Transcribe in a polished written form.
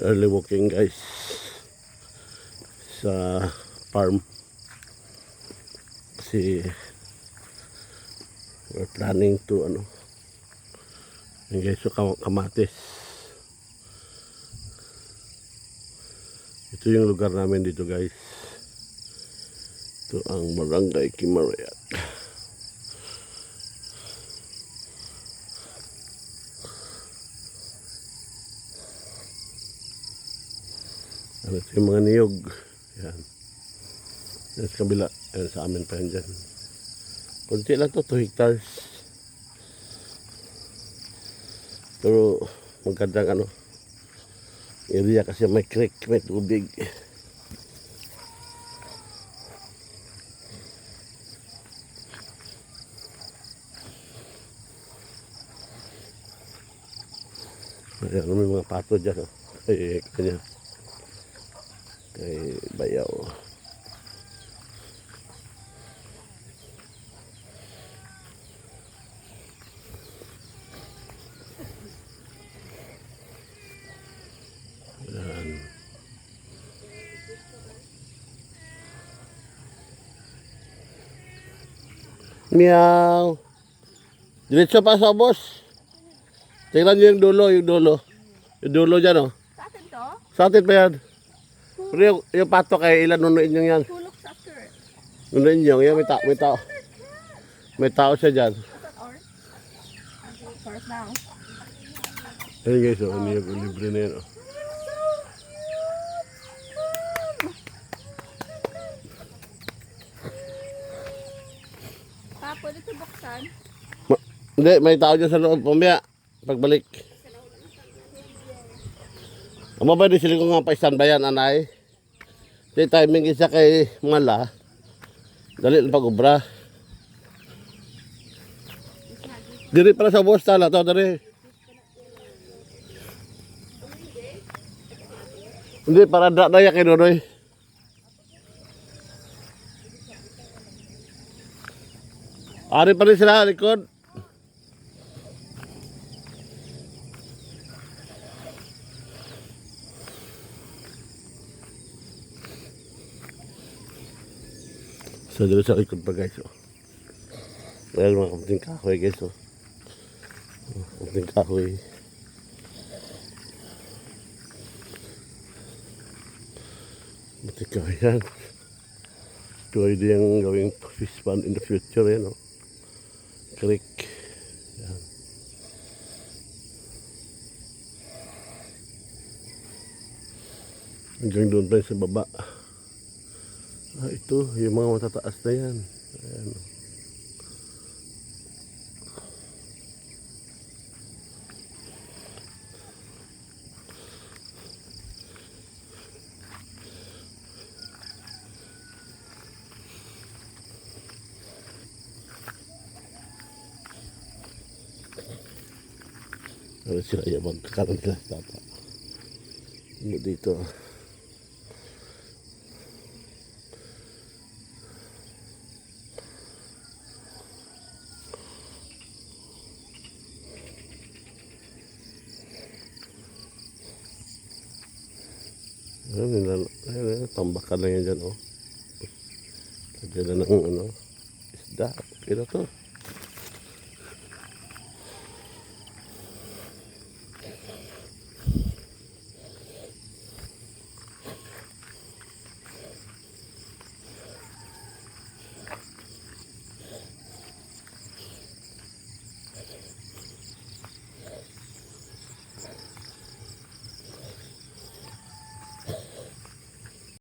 Early walking guys sa farm kasi we're planning to yung guys, so kamatis. Ito yung lugar namin dito guys. Ito ang Barangay Kimarayat. Ito yung mga niyog. Yan. Yan sa kabila. Yan sa amin pa yan dyan. Kunti lang to, 2 hectares. Pero magandang area kasi may creek, may tubig. Ayan, may mga pato dyan. Kanya. Kay Bayaw. Ayan. Meow. Diretso pa sa boss. Tingnan nyo yung dulo, yung dulo. Yung dulo dyan, Sa atin to? Sa atin pa yan. Pero yung pato kay ilan nunuin nyo yan. Tulok sa skirt. Nunuin nyo, yan may tao. May tao siya dyan. Or? First now. Ayun guys, niyog libre na yan. Pwede ito buksan? Hindi, may tao dyan sa loob. Pamaya, pagbalik. Ang mabay sila ko nga pa-stand yan, anay. Di timing isa kay Mala. Dali lang pag-ubra. Diri pala sa boss tala to, diri. Hindi, para daya kay Nonoy. Ari pa rin sila, likod. So, dito sa likod pa guys. Ayan mga kamuting kahoy guys. Kamuting kahoy. Kamuting kahoy yan. Ito ay yung gawing fish pond in the future. Yan, creek. Yan. Hanggang doon pa sa baba. Ito, yung mga matataas na yan. Ayan. Ano sila yung magkakaroon nila sa tata. Ano dito? Ayun, tambakan lang yan dyan, Lagyan na ng isda. Okay na to.